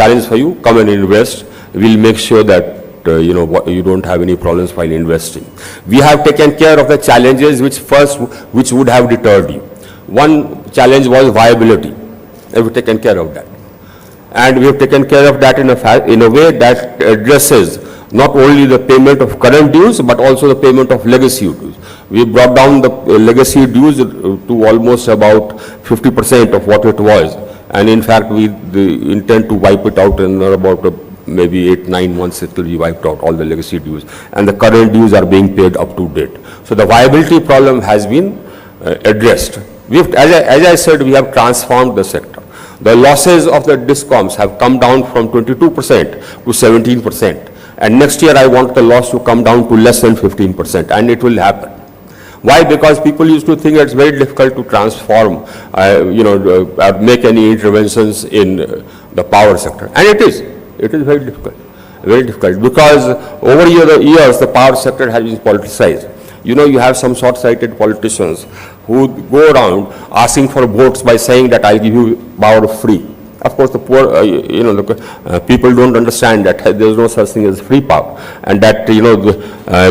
challenge for you. Come and invest. We'll make sure that you don't have any problems while investing. We have taken care of the challenges which would have deterred you. One challenge was viability. We've taken care of that. And we have taken care of that in a way that addresses not only the payment of current dues, but also the payment of legacy dues. We brought down the legacy dues to almost about 50% of what it was. And in fact, we intend to wipe it out in about maybe 8-9 months. It will be wiped out, all the legacy dues. And the current dues are being paid up to date. So the viability problem has been addressed. As I said, we have transformed the sector. The losses of the DISCOMs have come down from 22% to 17%. And next year, I want the loss to come down to less than 15%, and it will happen. Why? Because people used to think it's very difficult to transform, make any interventions in the power sector. And it is very difficult, because over the years, the power sector has been politicized. You have some short-sighted politicians who go around asking for votes by saying that I'll give you power free. Of course, the poor, people don't understand that there is no such thing as free power, and that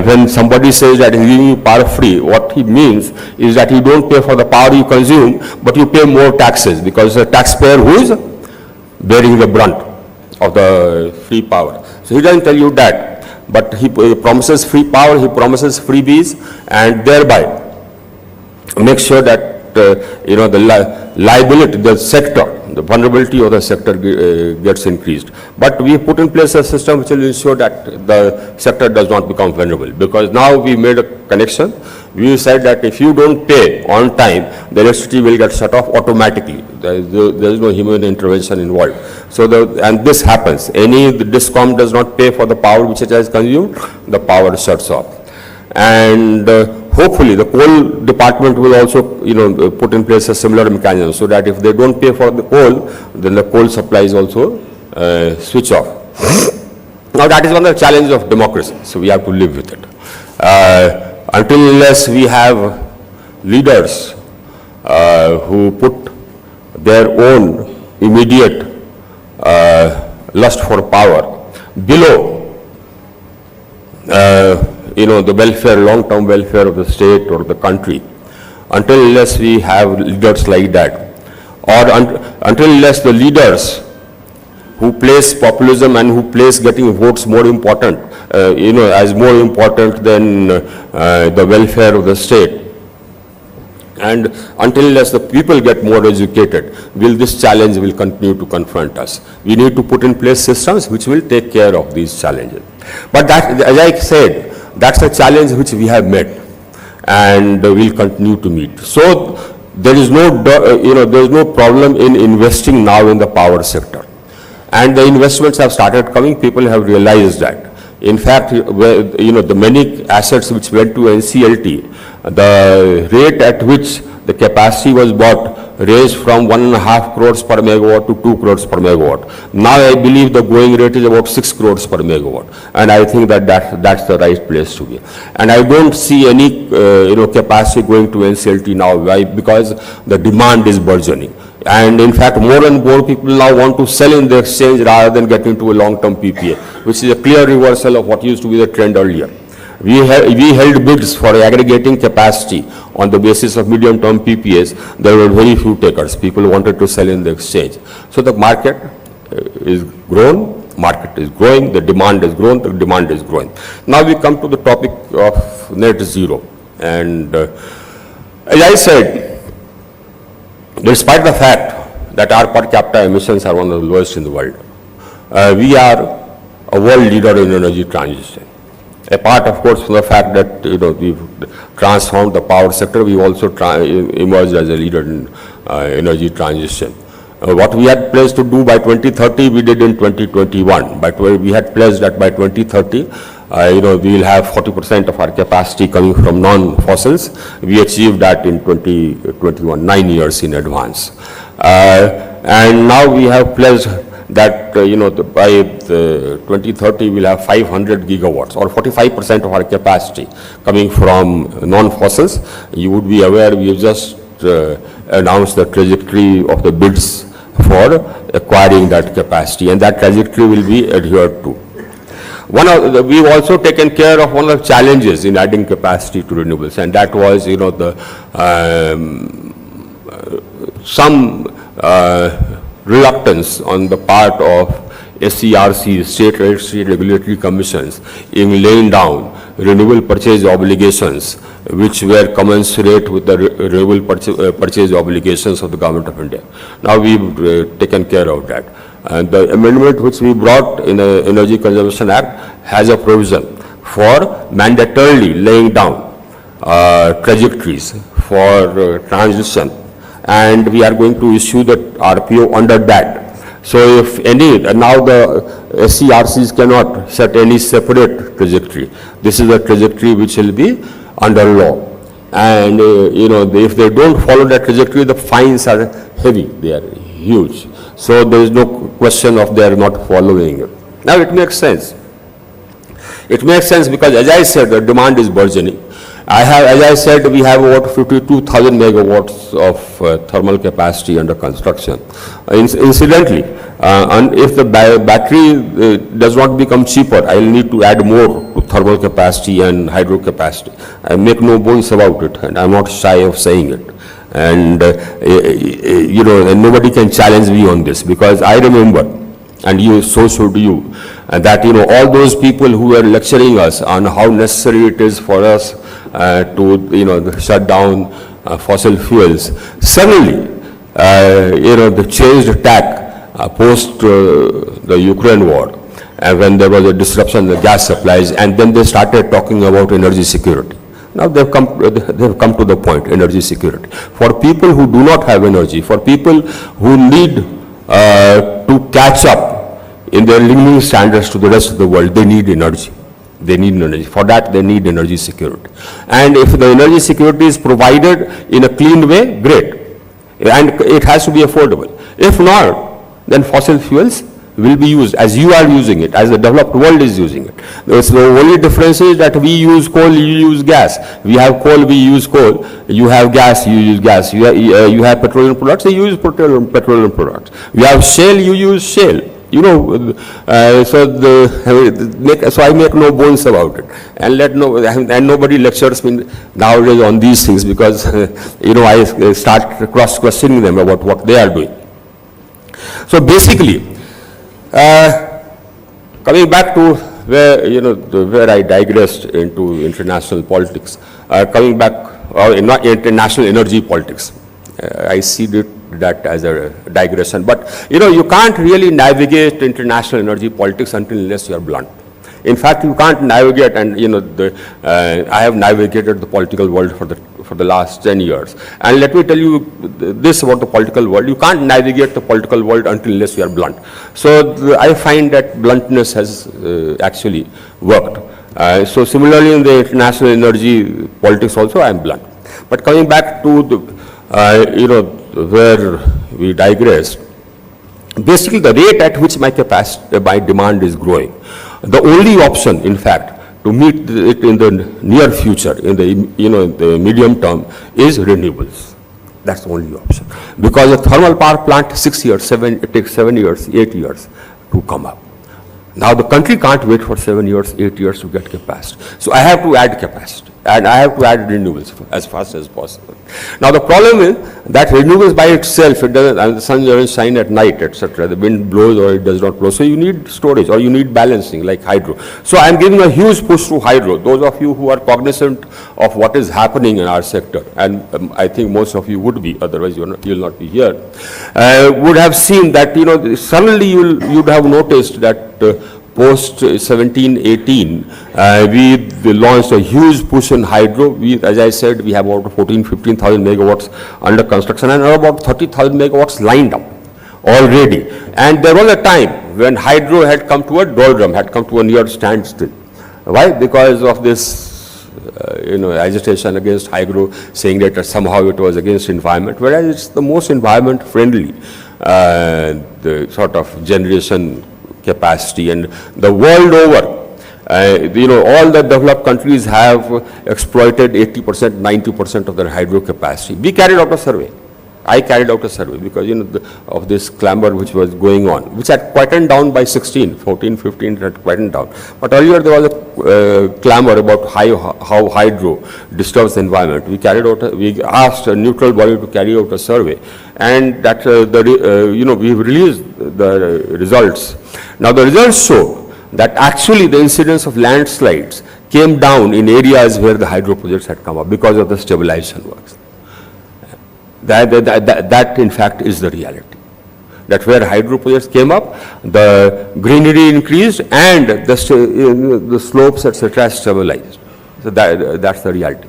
when somebody says that he's giving you power free, what he means is that you don't pay for the power you consume, but you pay more taxes, because the taxpayer who is bearing the brunt of the free power. So he doesn't tell you that, but he promises free power, he promises freebies, and thereby make sure that the liability, the sector, the vulnerability of the sector gets increased. But we put in place a system which will ensure that the sector does not become vulnerable, because now we made a connection. We said that if you don't pay on time, the electricity will get shut off automatically. There is no human intervention involved. So and this happens. The DISCOM does not pay for the power which it has consumed, the power shuts off. And hopefully the coal department will also put in place a similar mechanism, so that if they don't pay for the coal, then the coal supplies also switch off. Now that is one of the challenges of democracy, so we have to live with it. Unless we have leaders who put their own immediate lust for power below the welfare, long-term welfare of the state or the country, unless we have leaders like that, or unless the leaders who place populism and who place getting votes more important, as more important than the welfare of the state, and unless the people get more educated, this challenge will continue to confront us. We need to put in place systems which will take care of these challenges. But that, as I said, that's a challenge which we have met and will continue to meet. So there is no problem in investing now in the power sector. And the investments have started coming. People have realized that. In fact, the many assets which went to NCLT, the rate at which the capacity was bought raised from 1.5 crores per megawatt to 2 crores per megawatt. Now I believe the going rate is about 6 crores per megawatt, and I think that's the right place to be. And I don't see any capacity going to NCLT now. Why? Because the demand is burgeoning. And in fact, more and more people now want to sell in the exchange rather than get into a long-term PPA, which is a clear reversal of what used to be the trend earlier. We held bids for aggregating capacity on the basis of medium-term PPAs. There were very few takers. People wanted to sell in the exchange. So the market is grown, market is growing, the demand is grown, the demand is growing. Now we come to the topic of net zero. And as I said, despite the fact that our per capita emissions are one of the lowest in the world, we are a world leader in energy transition. Apart, of course, from the fact that we've transformed the power sector, we've also emerged as a leader in energy transition. What we had pledged to do by 2030, we did in 2021. But we had pledged that by 2030, we will have 40% of our capacity coming from non-fossils. We achieved that in 2021, 9 years in advance. And now we have pledged that by 2030 we'll have 500 gigawatts, or 45% of our capacity coming from non-fossils. You would be aware we have just announced the trajectory of the bids for acquiring that capacity, and that trajectory will be adhered to. We've also taken care of one of the challenges in adding capacity to renewables, and that was, some reluctance on the part of SCRC, state regulatory commissions, in laying down renewable purchase obligations which were commensurate with the renewable purchase obligations of the Government of India. Now we've taken care of that. And the amendment which we brought in the Energy Conservation Act has a provision for mandatorily laying down trajectories for transition, and we are going to issue the RPO under that. So if any, now the SCRCs cannot set any separate trajectory. This is a trajectory which will be under law. And, if they don't follow that trajectory, the fines are heavy, they are huge. So there is no question of they are not following it. Now it makes sense. It makes sense because, as I said, the demand is burgeoning. As I said, we have about 52,000 megawatts of thermal capacity under construction. Incidentally, and if the battery does not become cheaper, I will need to add more to thermal capacity and hydro capacity. I make no bones about it, and I'm not shy of saying it. And, and nobody can challenge me on this, because I remember, and so should you, that, all those people who were lecturing us on how necessary it is for us to, shut down fossil fuels, suddenly, they changed tack post the Ukraine war, when there was a disruption in the gas supplies, and then they started talking about energy security. Now they've come to the point, energy security. For people who do not have energy, for people who need to catch up in their living standards to the rest of the world, they need energy. They need energy. For that, they need energy security. And if the energy security is provided in a clean way, great. And it has to be affordable. If not, then fossil fuels will be used as you are using it, as the developed world is using it. The only difference is that we use coal, you use gas. We have coal, we use coal. You have gas, you use gas. You have petroleum products, you use petroleum products. We have shale, you use shale. So I make no bones about it, and nobody lectures me nowadays on these things, because I start cross-questioning them about what they are doing. So basically, coming back to where I digressed into international politics, coming back not international energy politics, I see that as a digression. But you can't really navigate international energy politics unless you are blunt. In fact, you can't navigate, and I have navigated the political world for the last 10 years. And let me tell you this about the political world: you can't navigate the political world unless you are blunt. So I find that bluntness has actually worked. So similarly, in the international energy politics also, I am blunt. But coming back to the where we digressed, basically the rate at which my demand is growing, the only option, in fact, to meet it in the near future, in the the medium term, is renewables. That's the only option, because a thermal power plant, it takes 7 years, 8 years to come up. Now the country can't wait for 7 years, 8 years to get capacity. So I have to add capacity, and I have to add renewables as fast as possible. Now the problem is that renewables by itself, it doesn't, and the sun doesn't shine at night, etc. The wind blows or it does not blow. So you need storage, or you need balancing, like hydro. So I'm giving a huge push to hydro. Those of you who are cognizant of what is happening in our sector, and I think most of you would be, otherwise you'll not be here, would have seen that suddenly you'd have noticed that post 17-18, we launched a huge push in hydro. As I said, we have about 15,000 megawatts under construction, and about 30,000 megawatts lined up already. And there was a time when hydro had come to a doldrum, had come to a near standstill. Why? Because of this agitation against hydro, saying that somehow it was against environment, whereas it's the most environment friendly the sort of generation capacity. And the world over, all the developed countries have exploited 80%, 90% of their hydro capacity. We carried out a survey. I carried out a survey because, of this clamor which was going on, which had quietened down by 16, 14, 15, it had quietened down. But earlier there was a clamor about how hydro disturbs the environment. We asked a neutral body to carry out a survey, and that, we've released the results. Now the results show that actually the incidence of landslides came down in areas where the hydro projects had come up because of the stabilization works. That in fact is the reality. That where hydro projects came up, the greenery increased and the slopes, etc., stabilized. So that's the reality.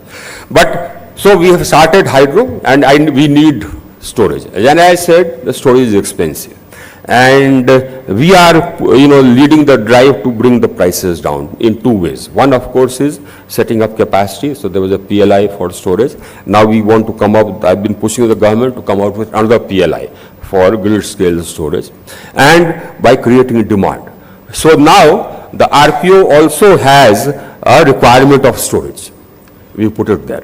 But so we have started hydro, and we need storage. And I said the storage is expensive, and we are leading the drive to bring the prices down in two ways. One, of course, is setting up capacity. So there was a PLI for storage. Now we want to come up, I've been pushing the government to come out with another PLI for grid scale storage, and by creating demand. So now the RPO also has a requirement of storage. We put it there.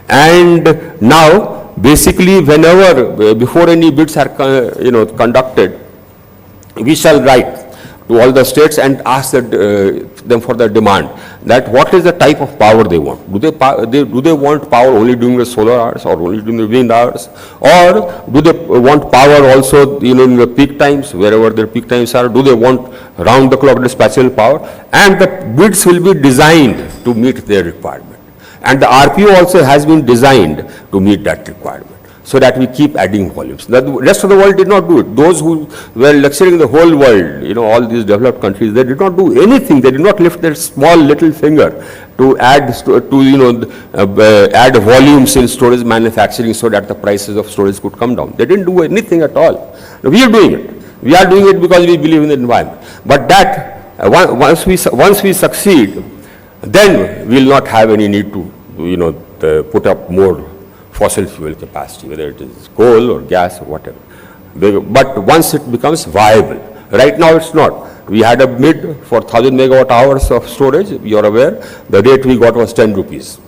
And now basically whenever, before any bids are conducted, we shall write to all the states and ask them for the demand, that what is the type of power they want. Do they want power only during the solar hours or only during the wind hours, or do they want power also in the peak times, wherever their peak times are? Do they want round the clock dispatchable power? And the bids will be designed to meet their requirement, and the RPO also has been designed to meet that requirement, so that we keep adding volumes. The rest of the world did not do it. Those who were lecturing the whole world, all these developed countries, they did not do anything. They did not lift their small little finger to add add volumes in storage manufacturing so that the prices of storage could come down. They didn't do anything at all. We are doing it. We are doing it because we believe in the environment. But that once we succeed, then we will not have any need to put up more fossil fuel capacity, whether it is coal or gas or whatever. But once it becomes viable, right now it's not. We had a bid for 1,000 megawatt hours of storage. You are aware, the rate we got was 10 rupees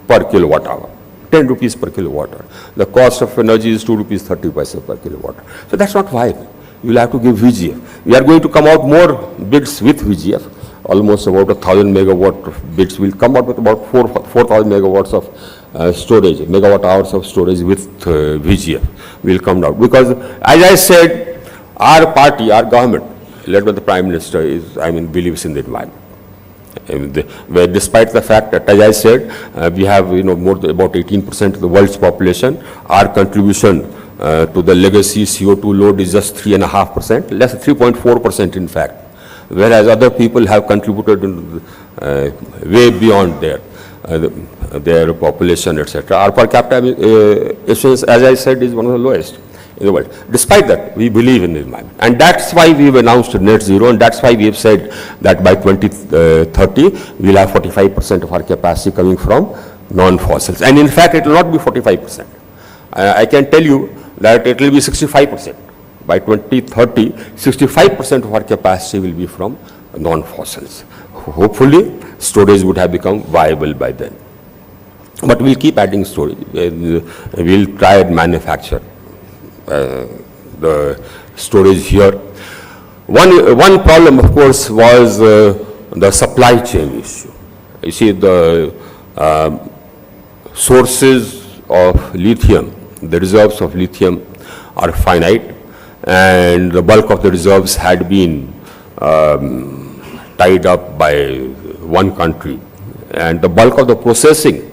per kilowatt hour. 10 rupees per kilowatt hour. The cost of energy is 2 rupees 30 paise per kilowatt hour. So that's not viable. You will have to give VGF. We are going to come out more bids with VGF. Almost about 1,000 megawatt bids will come out with about 4,000 megawatts of storage, megawatt hours of storage with VGF will come down. Because as I said, our party, our government, led by the Prime Minister, believes in the environment. Where despite the fact that, as I said, we have about 18% of the world's population, our contribution to the legacy CO2 load is just 3.5%, less than 3.4% in fact, whereas other people have contributed way beyond their population, etc. Our per capita issuance, as I said, is one of the lowest in the world. Despite that, we believe in the environment. And that's why we've announced net zero, and that's why we have said that by 2030, we'll have 45% of our capacity coming from non-fossils. And in fact, it will not be 45%. I can tell you that it will be 65%. By 2030, 65% of our capacity will be from non-fossils. Hopefully, storage would have become viable by then. But we'll keep adding storage. We'll try and manufacture the storage here. One problem, of course, was the supply chain issue. You see, the sources of lithium, the reserves of lithium are finite, and the bulk of the reserves had been tied up by one country, and the bulk of the processing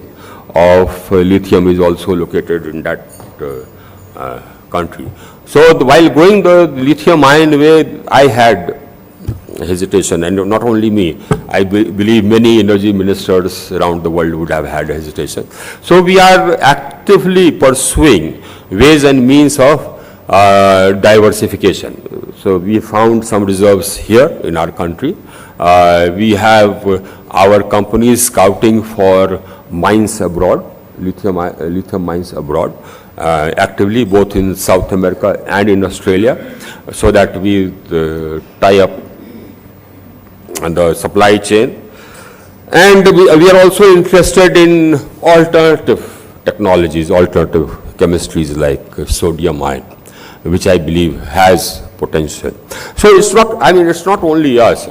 of lithium is also located in that country. So while going the lithium ion way, I had hesitation, and not only me, I believe many energy ministers around the world would have had hesitation. So we are actively pursuing ways and means of diversification. So we found some reserves here in our country. We have our companies scouting for mines abroad, lithium mines abroad, actively both in South America and in Australia, so that we tie up the supply chain. And we are also interested in alternative technologies, alternative chemistries like sodium ion, which I believe has potential. So it's not, I mean, it's not only us,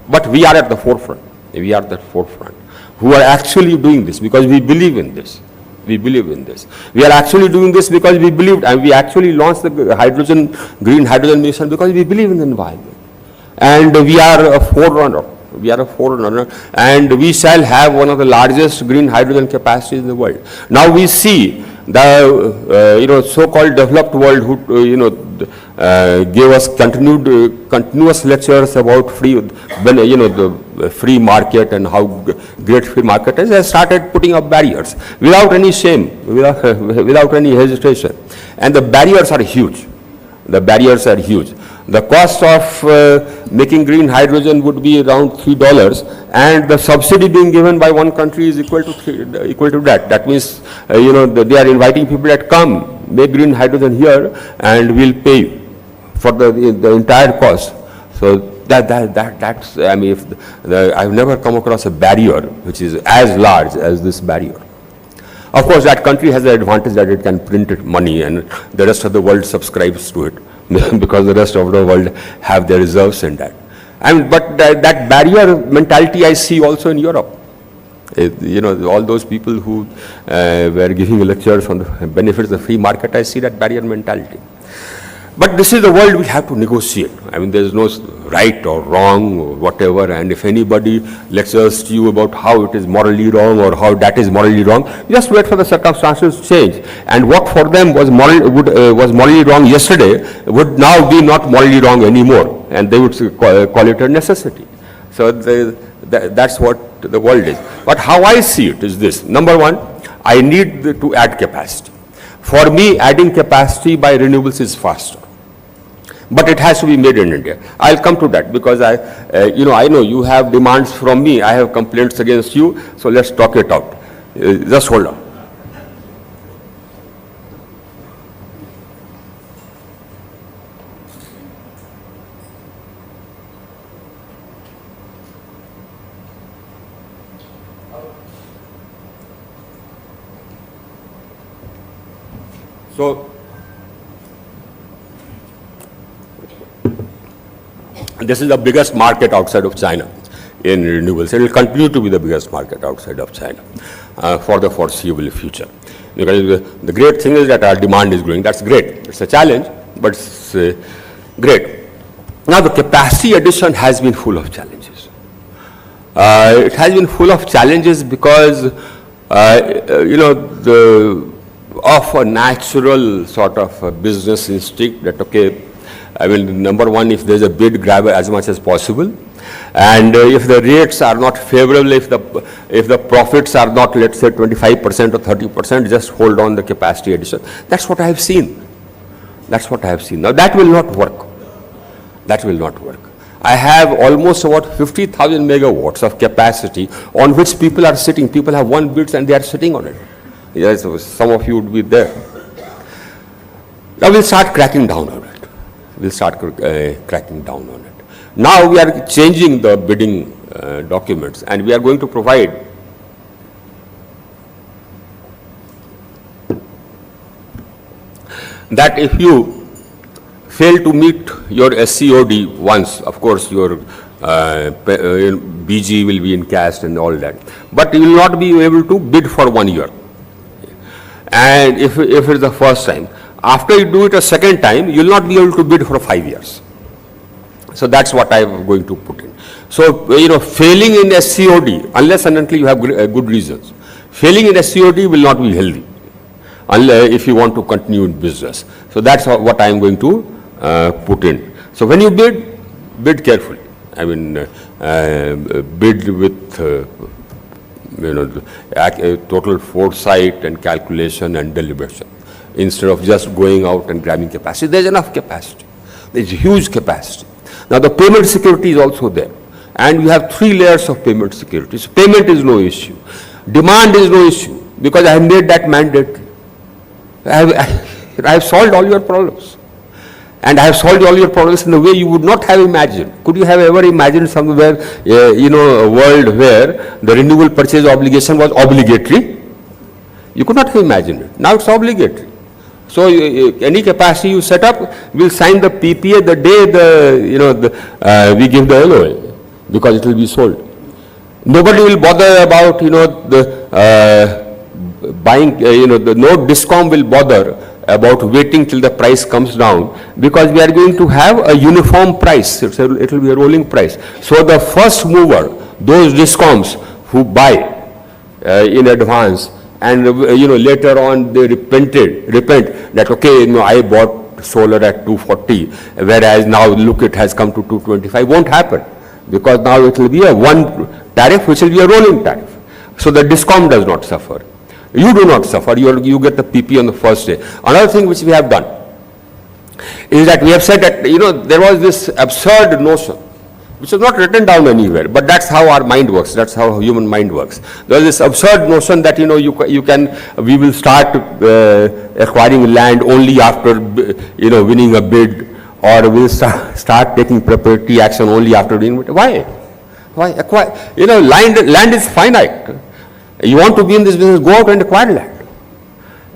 but we are at the forefront. We are at the forefront who are actually doing this because we believe in this. We believe in this. We are actually doing this because we believed, and we actually launched the green hydrogen mission because we believe in the environment. And we are a forerunner. We are a forerunner, and we shall have one of the largest green hydrogen capacities in the world. Now we see the so-called developed world who gave us continuous lectures about the free market and how great free market is, has started putting up barriers without any shame, without any hesitation, and the barriers are huge. The barriers are huge. The cost of making green hydrogen would be around $3, and the subsidy being given by one country is equal to that. That means, they are inviting people that come, make green hydrogen here, and we'll pay for the entire cost. So that's, I mean, I've never come across a barrier which is as large as this barrier. Of course, that country has the advantage that it can print money, and the rest of the world subscribes to it because the rest of the world have their reserves in that. But that barrier mentality I see also in Europe. All those people who were giving lectures on the benefits of the free market, I see that barrier mentality. But this is the world we have to negotiate. I mean, there is no right or wrong or whatever, and if anybody lectures to you about how it is morally wrong or how that is morally wrong, just wait for the circumstances to change. And what for them was morally wrong yesterday would now be not morally wrong anymore, and they would call it a necessity. So that's what the world is. But how I see it is this. Number one, I need to add capacity. For me, adding capacity by renewables is faster. But it has to be made in India. I'll come to that because I know you have demands from me. I have complaints against you. So let's talk it out. Just hold on. So this is the biggest market outside of China in renewables. It will continue to be the biggest market outside of China for the foreseeable future. Because the great thing is that our demand is growing. That's great. It's a challenge, but it's great. Now the capacity addition has been full of challenges. It has been full of challenges because, of a natural sort of a business instinct that, okay, I mean, number one, if there's a bid, grab as much as possible. And if the rates are not favorable, if the profits are not, let's say, 25% or 30%, just hold on the capacity addition. That's what I have seen. That's what I have seen. Now, that will not work. That will not work. I have almost about 50,000 megawatts of capacity on which people are sitting. People have won bids and they are sitting on it. Yes, some of you would be there. Now we'll start cracking down on it. We'll start cracking down on it. Now we are changing the bidding documents, and we are going to provide that if you fail to meet your SCOD once, of course your BG will be encashed and all that, but you will not be able to bid for 1 year. And if it's the first time, after you do it a second time, you will not be able to bid for 5 years. So that's what I am going to put in. So, failing in SCOD, unless and until you have good reasons, failing in SCOD will not be healthy, unless if you want to continue in business. So that's what I am going to put in. So when you bid carefully. I mean, bid with total foresight and calculation and deliberation, instead of just going out and grabbing capacity. There's enough capacity. There's huge capacity. Now the payment security is also there. And you have 3 layers of payment security. So payment is no issue. Demand is no issue because I have made that mandatory. I have solved all your problems. And I have solved all your problems in a way you would not have imagined. Could you have ever imagined somewhere, a world where the renewable purchase obligation was obligatory? You could not have imagined it. Now it's obligatory. So any capacity you set up, we'll sign the PPA the day we give the LOA, because it will be sold. Nobody will bother about, buying, no DISCOM will bother about waiting till the price comes down, because we are going to have a uniform price. It will be a rolling price. So the first mover, those DISCOMs who buy in advance, and later on they repent that, okay, I bought solar at 240, whereas now look, it has come to 225, won't happen, because now it will be a one tariff which will be a rolling tariff. So the DISCOM does not suffer. You do not suffer, you get the PP on the first day. Another thing which we have done is that we have said that, there was this absurd notion, which is not written down anywhere, but that's how our mind works, that's how human mind works. There is this absurd notion that, we will start acquiring land only after, winning a bid, or we'll start taking preparatory action only after doing it. Why? Acquire? Land is finite. You want to be in this business, go out and acquire land.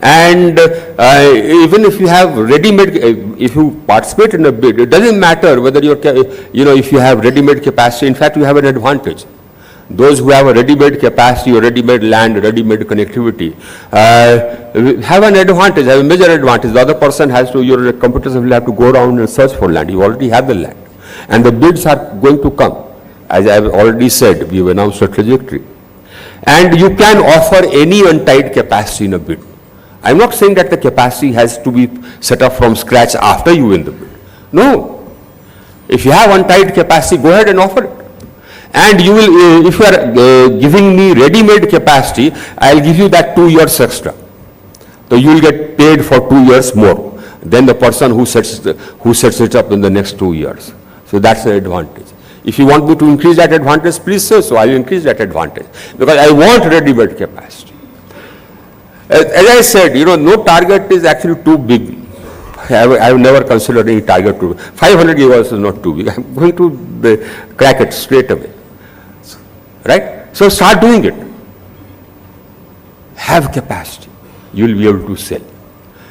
And even if you have ready-made, if you participate in a bid, it doesn't matter whether if you have ready-made capacity. In fact, you have an advantage. Those who have a ready-made capacity or ready-made land, ready-made connectivity, have an advantage, have a major advantage. The other person has to, your competitors will have to go around and search for land. You already have the land. And the bids are going to come. As I have already said, we have announced a trajectory. And you can offer any untied capacity in a bid. I'm not saying that the capacity has to be set up from scratch after you win the bid. No. If you have untied capacity, go ahead and offer it. And you will, if you are giving me ready-made capacity, I'll give you that 2 years extra. So you will get paid for 2 years more than the person who sets it up in the next 2 years. So that's the advantage. If you want me to increase that advantage, please say so. I will increase that advantage, because I want ready-made capacity. As I said, no target is actually too big. I have never considered any target too big. 500 gigawatts is not too big. I'm going to crack it straight away. Right? So start doing it. Have capacity. You will be able to sell.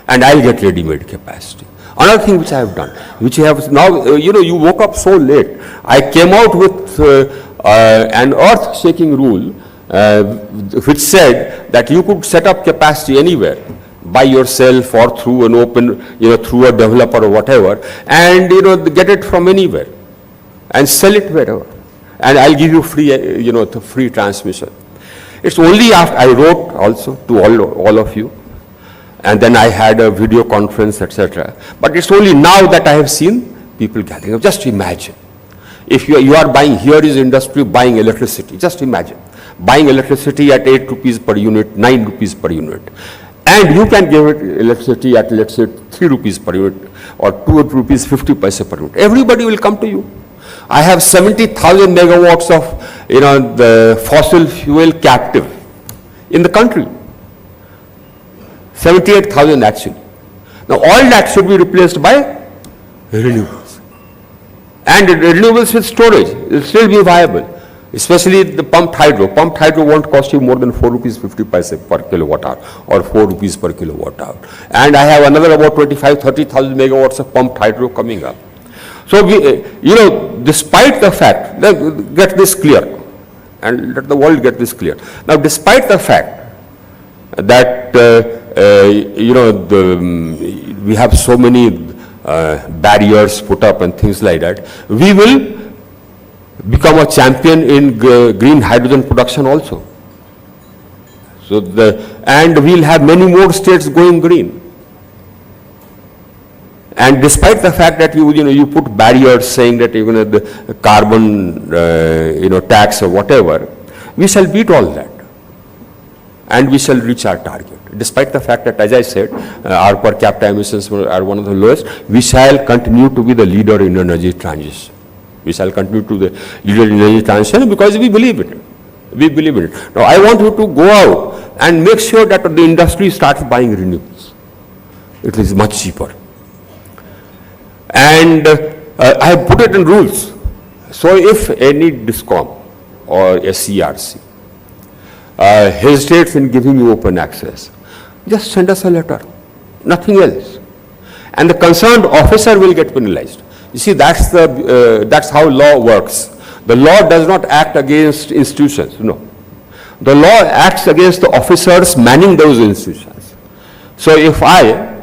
And I'll get ready-made capacity. Another thing which I have done, which I have now, you woke up so late. I came out with an earth-shaking rule which said that you could set up capacity anywhere by yourself or through an open, through a developer or whatever, and get it from anywhere and sell it wherever. And I'll give you free, free transmission. It's only after I wrote also to all of you, and then I had a video conference, etc. But it's only now that I have seen people gathering. Just imagine, if you are buying, here is industry buying electricity. Just imagine, buying electricity at 8 rupees per unit, 9 rupees per unit. And you can give it electricity at, let's say, 3 rupees per unit or 2 rupees 50 paise per unit. Everybody will come to you. I have 70,000 megawatts of, the fossil fuel captive in the country. 78,000 actually. Now all that should be replaced by renewables. And renewables with storage will still be viable, especially the pumped hydro. Pumped hydro won't cost you more than 4 rupees 50 paise per kilowatt hour or 4 rupees per kilowatt hour. And I have another about 30,000 megawatts of pumped hydro coming up. So we, despite the fact, get this clear, and let the world get this clear. Now, despite the fact that we have so many barriers put up and things like that, we will become a champion in green hydrogen production also. So and we'll have many more states going green. And despite the fact that you put barriers saying that the carbon tax or whatever, we shall beat all that, and we shall reach our target. Despite the fact that, as I said, our per capita emissions are one of the lowest, we shall continue to be the leader in energy transition. We shall continue to be the leader in energy transition because we believe in it. We believe in it. Now, I want you to go out and make sure that the industry starts buying renewables. It is much cheaper. And I have put it in rules. So if any DISCOM or a CRC hesitates in giving you open access, just send us a letter. nothing else. And the concerned officer will get penalized. You see, that's how law works. The law does not act against institutions, no. The law acts against the officers manning those institutions. So if I,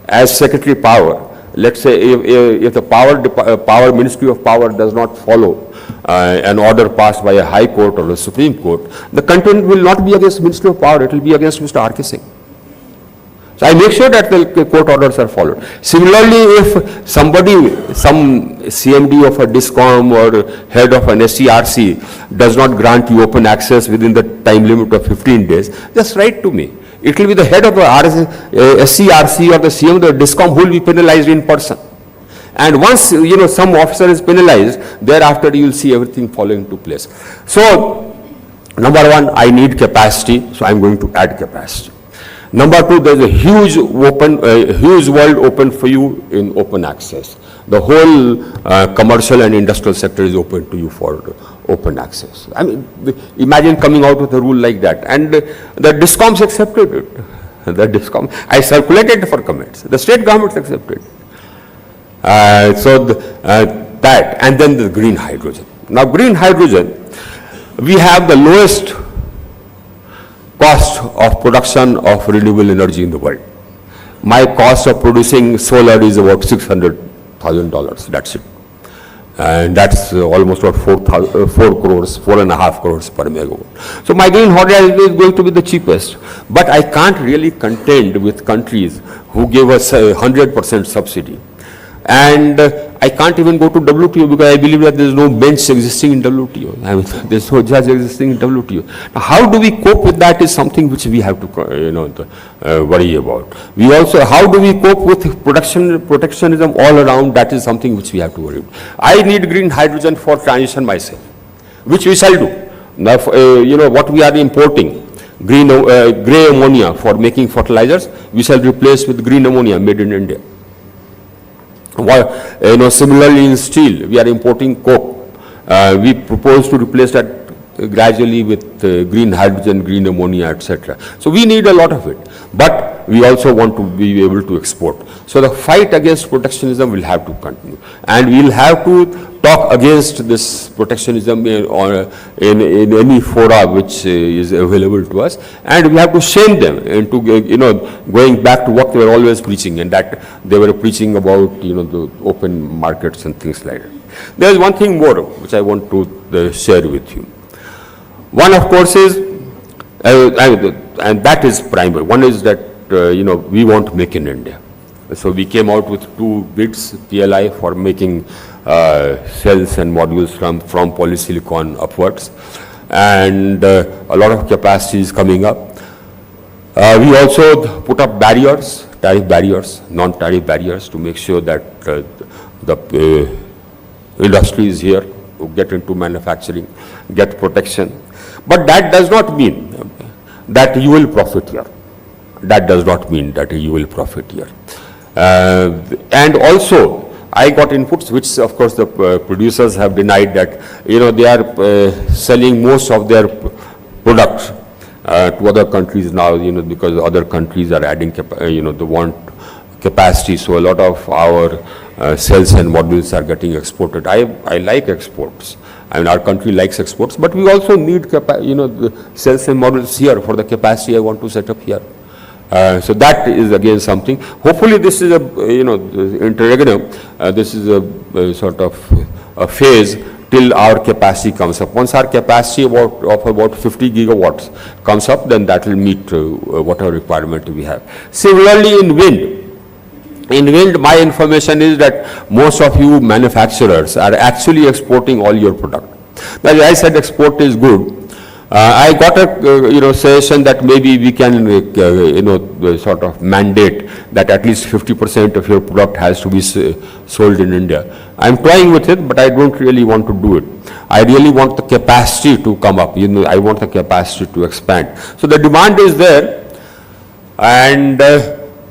as Secretary Power, let's say if the power Ministry of Power does not follow an order passed by a High Court or a Supreme Court, the content will not be against Ministry of Power, it will be against Mr. R.K. Singh. So I make sure that the court orders are followed. Similarly, if some CMD of a DISCOM or head of an SCRC does not grant you open access within the time limit of 15 days, just write to me. It will be the head of the SCRC or the CM of the DISCOM who will be penalized in person. And once, some officer is penalized, thereafter you will see everything falling into place. So, number one, I need capacity, so I am going to add capacity. Number two, there is a huge world open for you in open access. The whole commercial and industrial sector is open to you for open access. I mean, imagine coming out with a rule like that. And the DISCOMs accepted it. I circulated it for comments. The state governments accepted it. That, and then the green hydrogen. Now, green hydrogen, we have the lowest cost of production of renewable energy in the world. My cost of producing solar is about $600,000, that's it. And that's almost about 4.5 crores per megawatt. So my green hydrogen is going to be the cheapest. But I can't really contend with countries who give us 100% subsidy. And I can't even go to WTO because I believe that there is no bench existing in WTO. I mean, there is no judge existing in WTO. Now, how do we cope with that is something which we have to worry about. We also, how do we cope with protectionism all around? That is something which we have to worry about. I need green hydrogen for transition myself, which we shall do. Now, what we are importing, gray ammonia for making fertilizers, we shall replace with green ammonia made in India. Similarly in steel, we are importing coke. We propose to replace that gradually with green hydrogen, green ammonia, etc. So we need a lot of it, but we also want to be able to export. So the fight against protectionism will have to continue, and we will have to talk against this protectionism in any fora which is available to us, and we have to shame them into going back to what they were always preaching, and that they were preaching about the open markets and things like that. There is one thing more which I want to share with you. One, of course, is and that is primary. One is that we want to make in India. So we came out with 2 bids, PLI, for making cells and modules from polysilicon upwards, and a lot of capacity is coming up. We also put up barriers, tariff barriers, non-tariff barriers, to make sure that the industry is here to get into manufacturing, get protection. But that does not mean that you will profit here. That does not mean that you will profit here. And also, I got inputs which, of course, the producers have denied, that they are selling most of their products to other countries now, because other countries are adding, they want capacity. So a lot of our cells and modules are getting exported. I like exports. I mean, our country likes exports, but we also need the cells and modules here for the capacity I want to set up here. So that is again something. Hopefully this is a interregnum. This is a sort of a phase till our capacity comes up. Once our capacity of about 50 gigawatts comes up, then that will meet whatever requirement we have. Similarly in wind. In wind, my information is that most of you manufacturers are actually exporting all your product. Now, as I said, export is good. I got a suggestion that maybe we can sort of mandate that at least 50% of your product has to be sold in India. I'm toying with it, but I don't really want to do it. I really want the capacity to come up. I want the capacity to expand. So the demand is there, and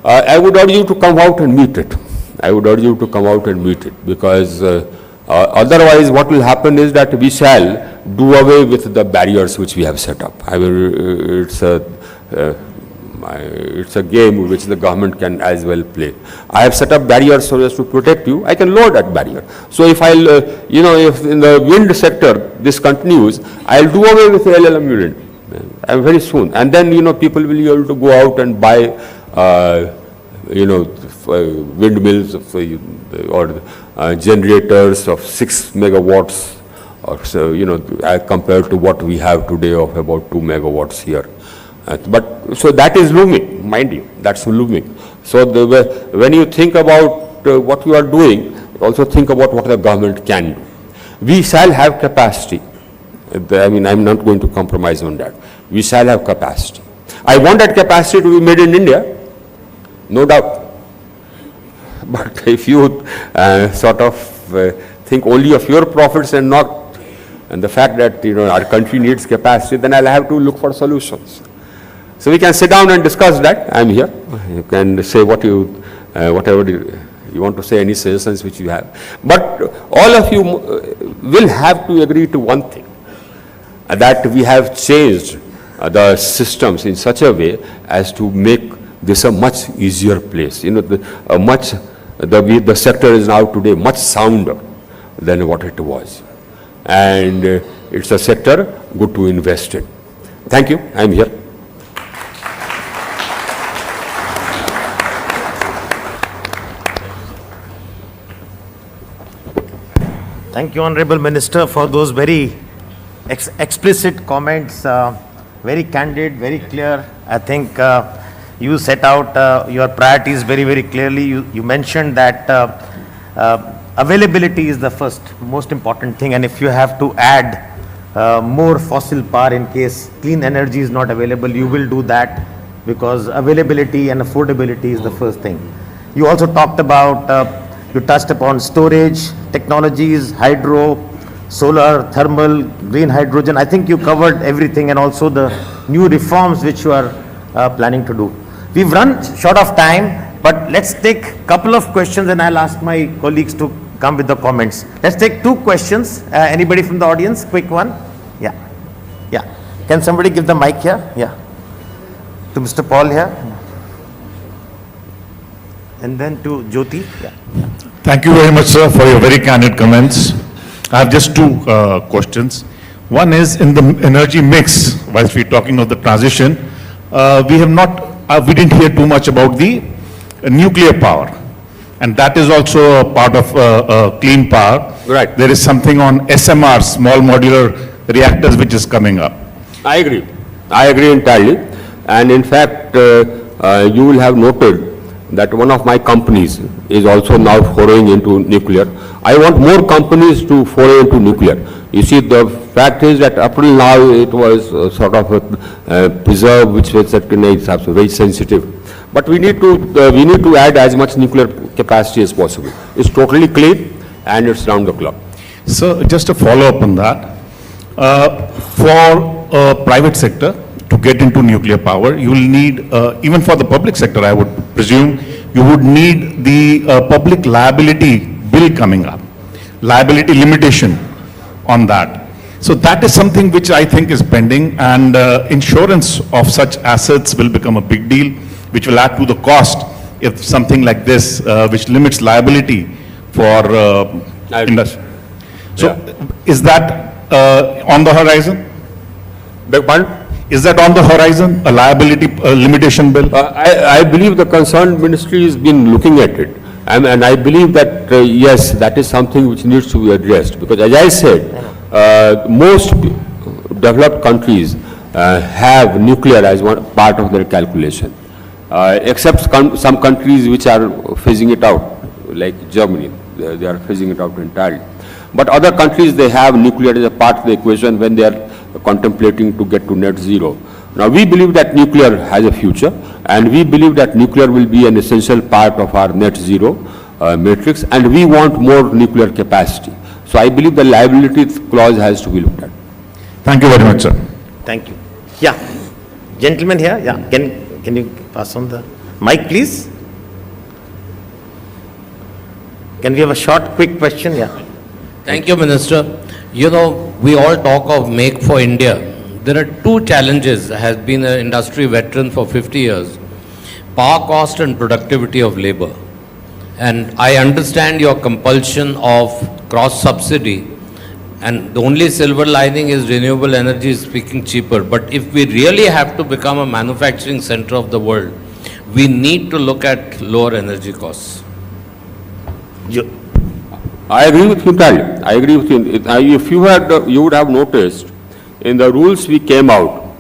I would urge you to come out and meet it. I would urge you to come out and meet it, because otherwise what will happen is that we shall do away with the barriers which we have set up. It's a game which the government can as well play. I have set up barriers so as to protect you. I can lower that barrier. So if if in the wind sector this continues, I'll do away with LLM wind very soon. And then, people will be able to go out and buy, windmills or generators of 6 megawatts or so, compared to what we have today of about 2 megawatts here. So that is looming, mind you, that's looming. So when you think about what you are doing, also think about what the government can do. We shall have capacity. I'm not going to compromise on that. We shall have capacity. I want that capacity to be made in India, no doubt. But if you think only of your profits and the fact that our country needs capacity, then I'll have to look for solutions. So we can sit down and discuss that. I'm here. You can say whatever you want to say, any suggestions which you have. But all of you will have to agree to one thing, that we have changed the systems in such a way as to make this a much easier place. The sector is now today much sounder than what it was. And it's a sector good to invest in. Thank you. I'm here. Thank you, Honorable Minister, for those very explicit comments, very candid, very clear. I think you set out your priorities very, very clearly. You mentioned that availability is the most important thing, and if you have to add more fossil power in case clean energy is not available, you will do that, because availability and affordability is the first thing. You also talked about, you touched upon storage technologies, hydro, solar, thermal, green hydrogen. I think you covered everything, and also the new reforms which you are planning to do. We've run short of time, but let's take a couple of questions, and I'll ask my colleagues to come with the comments. Let's take 2 questions. Anybody from the audience? Quick one. Yeah. Can somebody give the mic here? Yeah. To Mr. Paul here. And then to Jyoti. Yeah. Thank you very much, sir, for your very candid comments. I have just 2 questions. One is, in the energy mix, whilst we're talking of the transition, we didn't hear too much about the nuclear power. And that is also a part of clean power. Right. There is something on SMR, small modular reactors, which is coming up. I agree entirely. And in fact, you will have noted that one of my companies is also now foraying into nuclear. I want more companies to foray into nuclear. You see, the fact is that up till now it was sort of a preserve, which was very sensitive. But we need to add as much nuclear capacity as possible. It's totally clean and it's round the clock. So just a follow-up on that. For private sector to get into nuclear power, you will need, even for the public sector, I would presume, you would need the public liability bill coming up, liability limitation on that. So that is something which I think is pending, and insurance of such assets will become a big deal, which will add to the cost if something like this, which limits liability for industry. So is that on the horizon? Beg pardon? Is that on the horizon, a liability limitation bill? I believe the concerned ministry has been looking at it. And I believe that, yes, that is something which needs to be addressed. Because as I said, most developed countries have nuclear as one part of their calculation. Except some countries which are phasing it out, like Germany, they are phasing it out entirely. But other countries, they have nuclear as a part of the equation when they are contemplating to get to net zero. Now, we believe that nuclear has a future, and we believe that nuclear will be an essential part of our net zero matrix, and we want more nuclear capacity. So I believe the liability clause has to be looked at. Thank you very much, sir. Thank you. Yeah. Gentleman here. Yeah. Can you pass on the mic, please? Can we have a short, quick question? Yeah. Thank you, Minister. You know, we all talk of Make for India, there are two challenges, has been an industry veteran for 50 years, power cost and productivity of labor. And I understand your compulsion of cross subsidy, and the only silver lining is renewable energy is speaking cheaper. But if we really have to become a manufacturing center of the world, we need to look at lower energy costs. I agree with you entirely. I agree with you. If you had, you would have noticed in the rules we came out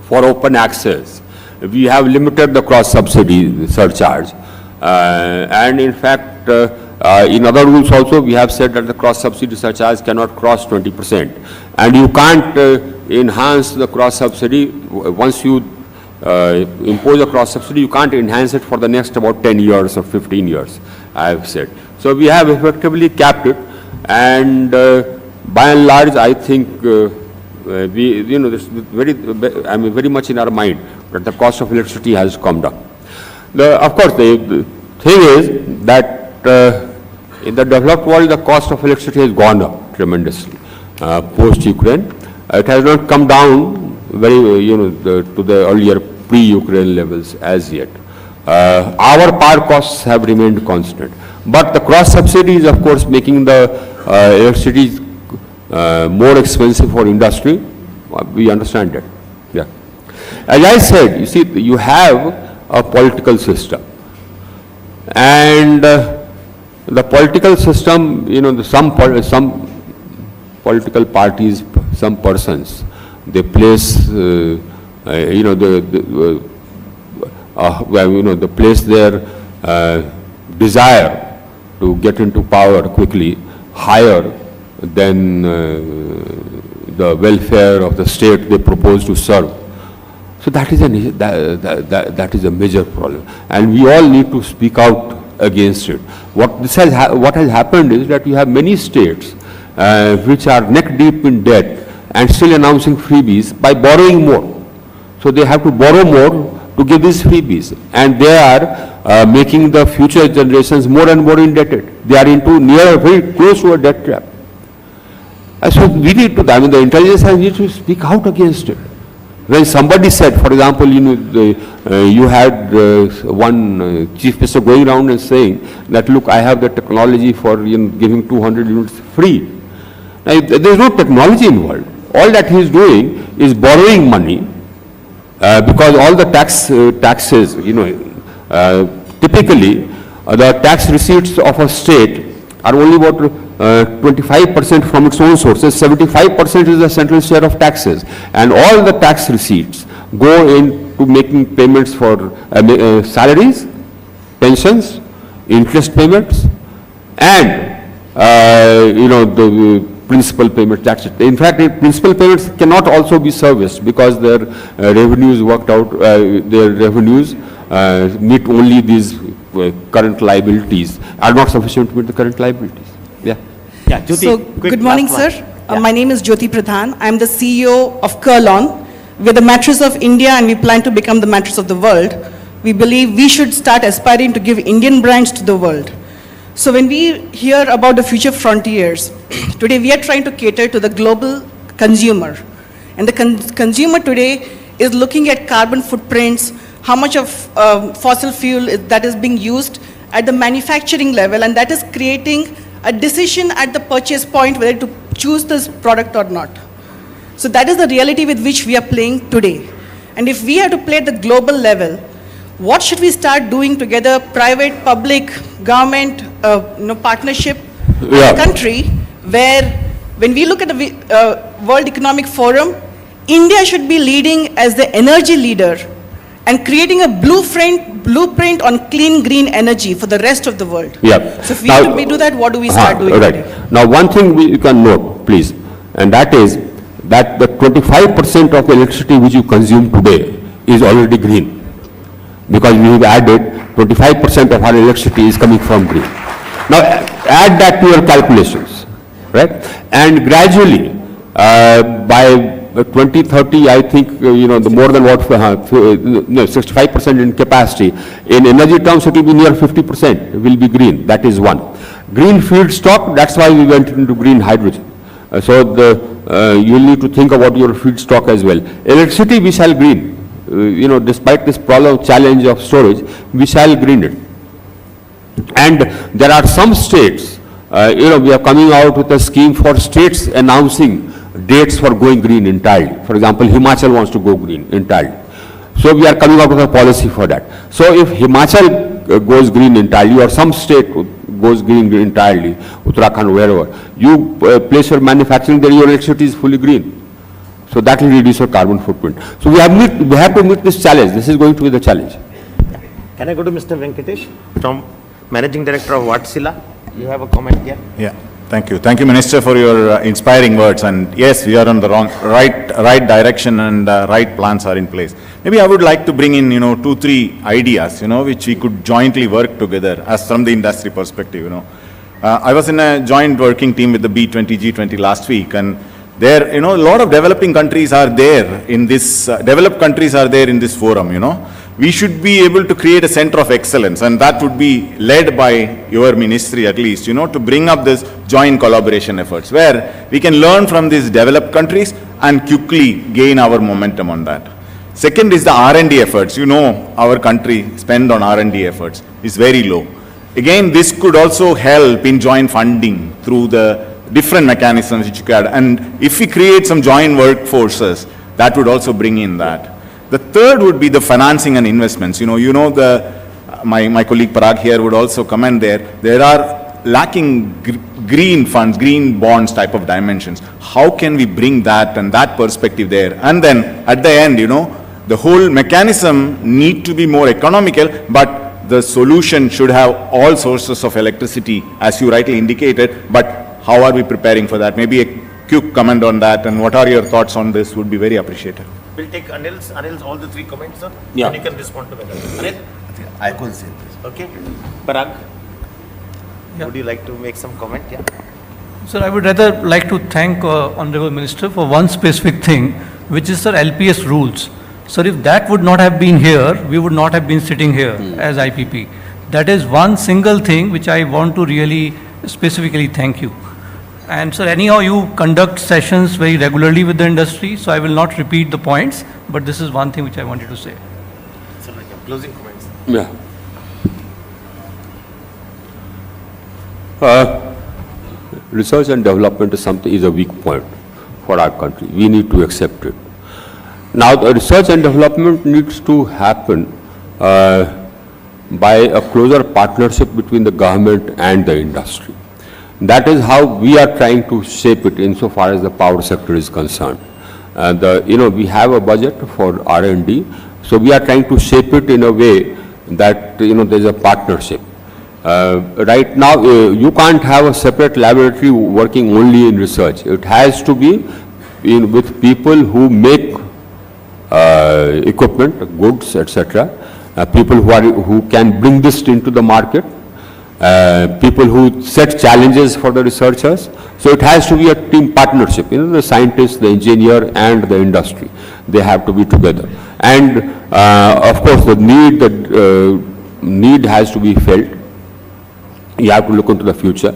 for open access, we have limited the cross-subsidy surcharge. And in fact, in other rules also, we have said that the cross-subsidy surcharge cannot cross 20%. And you can't enhance the cross-subsidy, once you impose a cross-subsidy, you can't enhance it for the next about 10 years or 15 years, I have said. So we have effectively capped it, and by and large, I think we, you know, this very, I mean, very much in our mind that the cost of electricity has come down. Of course, the thing is that in the developed world, the cost of electricity has gone up tremendously post-Ukraine. It has not come down very, you know, to the earlier pre-Ukraine levels as yet. Our power costs have remained constant. But the cross-subsidy is, of course, making the electricity more expensive for industry. We understand that. Yeah. As I said, you see, you have a political system. And the political system, you know, some political parties, some persons, they place, you know, they place their desire to get into power quickly higher than the welfare of the state they propose to serve. So that is that is a major problem, and we all need to speak out against it. What has happened is that you have many states which are neck deep in debt and still announcing freebies by borrowing more. So they have to borrow more to give these freebies, and they are making the future generations more and more indebted. They are very close to a debt trap. So we need to, I mean, the intelligence has need to speak out against it. When somebody said, for example, you know, you had one chief minister going around and saying that, look, I have the technology for, you know, giving 200 units free. Now, there is no technology involved. All that he is doing is borrowing money because all the taxes, you know, typically the tax receipts of a state are only about 25% from its own sources, 75% is the central share of taxes, and all the tax receipts go into making payments for salaries, pensions, interest payments, and you know, the principal payment taxes. In fact, principal payments cannot also be serviced because their revenues worked out, their revenues meet only these current liabilities, are not sufficient to meet the current liabilities. Yeah. Yeah, Jyoti, So, quick good morning, last sir. one. Yeah. My name is Jyoti Pradhan. I'm the CEO of Kurlon. We're the mattress of India, and we plan to become the mattress of the world. We believe we should start aspiring to give Indian brands to the world. So when we hear about the future frontiers, today we are trying to cater to the global consumer. And the consumer today is looking at carbon footprints, how much of fossil fuel that is being used at the manufacturing level, and that is creating a decision at the purchase point whether to choose this product or not. So that is the reality with which we are playing today. And if we have to play at the global level, what should we start doing together, private, public, government, partnership, country, where when we look at the World Economic Forum, India should be leading as the energy leader and creating a blueprint on clean green energy for the rest of the world. Yeah. So if we do that, what do we start doing right. today? Now, one thing you can note, please, and that is that the 25% of the electricity which you consume today is already green, because we have added 25% of our electricity is coming from green. Now, add that to your calculations, right? And gradually, by 2030, I think, the more than 65% in capacity. In energy terms, it will be near 50%, will be green. That is one. Green feedstock, that's why we went into green hydrogen. So you'll need to think about your feedstock as well. Electricity, we shall green. Despite this problem, challenge of storage, we shall green it. And there are some states, we are coming out with a scheme for states announcing dates for going green entirely. For example, Himachal wants to go green entirely. So we are coming out with a policy for that. So if Himachal goes green entirely, or some state goes green entirely, Uttarakhand, wherever, you place your manufacturing there, your electricity is fully green. So that will reduce your carbon footprint. So we have to meet this challenge. This is going to be the challenge. Can I go to Mr. Venkatesh from Managing Director of Vatsila? You have a comment here? Yeah, thank you. Thank you, Minister, for your inspiring words. And yes, we are on the right direction, and right plans are in place. Maybe I would like to bring in, 2-3 ideas, which we could jointly work together as from the industry perspective, I was in a joint working team with the B20, G20 last week, and there, a lot of developing countries are there in this, developed countries are there in this forum, We should be able to create a center of excellence, and that would be led by your ministry at least, to bring up this joint collaboration efforts, where we can learn from these developed countries and quickly gain our momentum on that. Second is the R&D efforts. Our country spend on R&D efforts is very low. Again, this could also help in joint funding through the different mechanisms which you can, and if we create some joint workforces, that would also bring in that. The third would be the financing and investments. My colleague Parag here would also comment there. There are lacking green funds, green bonds type of dimensions. How can we bring that and that perspective there? And then at the end, the whole mechanism need to be more economical, but the solution should have all sources of electricity, as you rightly indicated. But how are we preparing for that? Maybe a quick comment on that, and what are your thoughts on this would be very appreciated. We'll take Anil's all the 3 comments, sir. Yeah. And you can respond to them. Anil? I could say this. Okay. Parag? Yeah. Would you like to make some comment? Yeah. Sir, I would rather like to thank Honorable Minister for one specific thing, which is, sir, LPS rules. Sir, if that would not have been here, we would not have been sitting here as IPP. That is one single thing which I want to really specifically thank you. And sir, anyhow, you conduct sessions very regularly with the industry, so I will not repeat the points, but this is one thing which I wanted to say. So, like closing comments. Yeah. Research and development is a weak point for our country. We need to accept it. Now, the research and development needs to happen by a closer partnership between the government and the industry. That is how we are trying to shape it insofar as the power sector is concerned. We have a budget for R&D, so we are trying to shape it in a way that, there's a partnership. Right now, you can't have a separate laboratory working only in research. It has to be with people who make equipment, goods, etc. People who can bring this into the market. People who set challenges for the researchers. So it has to be a team partnership, the scientist, the engineer and the industry. They have to be together. And of course the need has to be felt. You have to look into the future.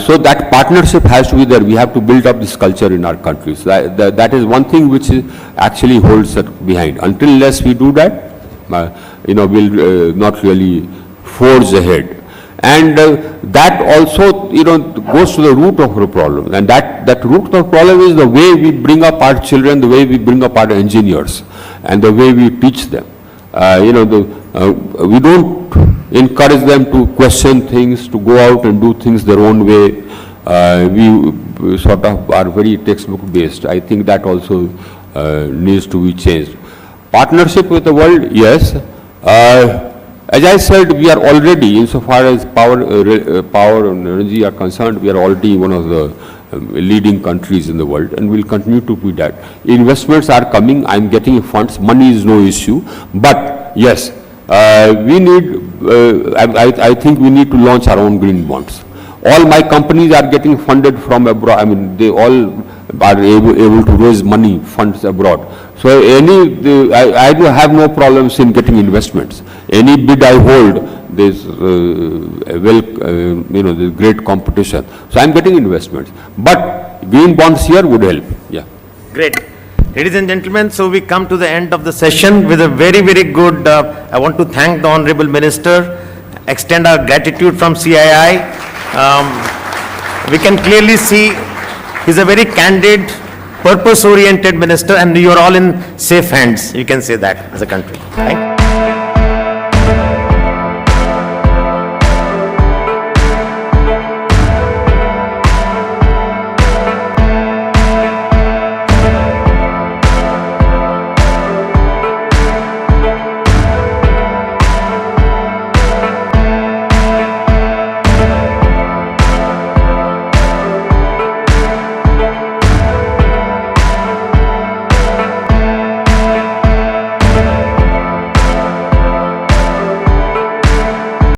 So that partnership has to be there. We have to build up this culture in our countries. That is one thing which actually holds us behind. Unless we do that, we'll not really forge ahead. And that also, goes to the root of the problem. And that root of the problem is the way we bring up our children, the way we bring up our engineers, and the way we teach them. We don't encourage them to question things, to go out and do things their own way. We sort of are very textbook based. I think that also needs to be changed. Partnership with the world, yes. As I said, we are already, insofar as power and energy are concerned, we are already one of the leading countries in the world, and will continue to be that. Investments are coming, I'm getting funds, money is no issue, but yes, we need, I think we need to launch our own green bonds. All my companies are getting funded from abroad, they all are able to raise money, funds abroad. So I do have no problems in getting investments. Any bid I hold, there's there's great competition. So I'm getting investments. But green bonds here would help, yeah. Great. Ladies and gentlemen, so we come to the end of the session with a very, very good, I want to thank the Honorable Minister, extend our gratitude from CII. We can clearly see he's a very candid, purpose-oriented minister, and you are all in safe hands. You can say that as a country. Thank you.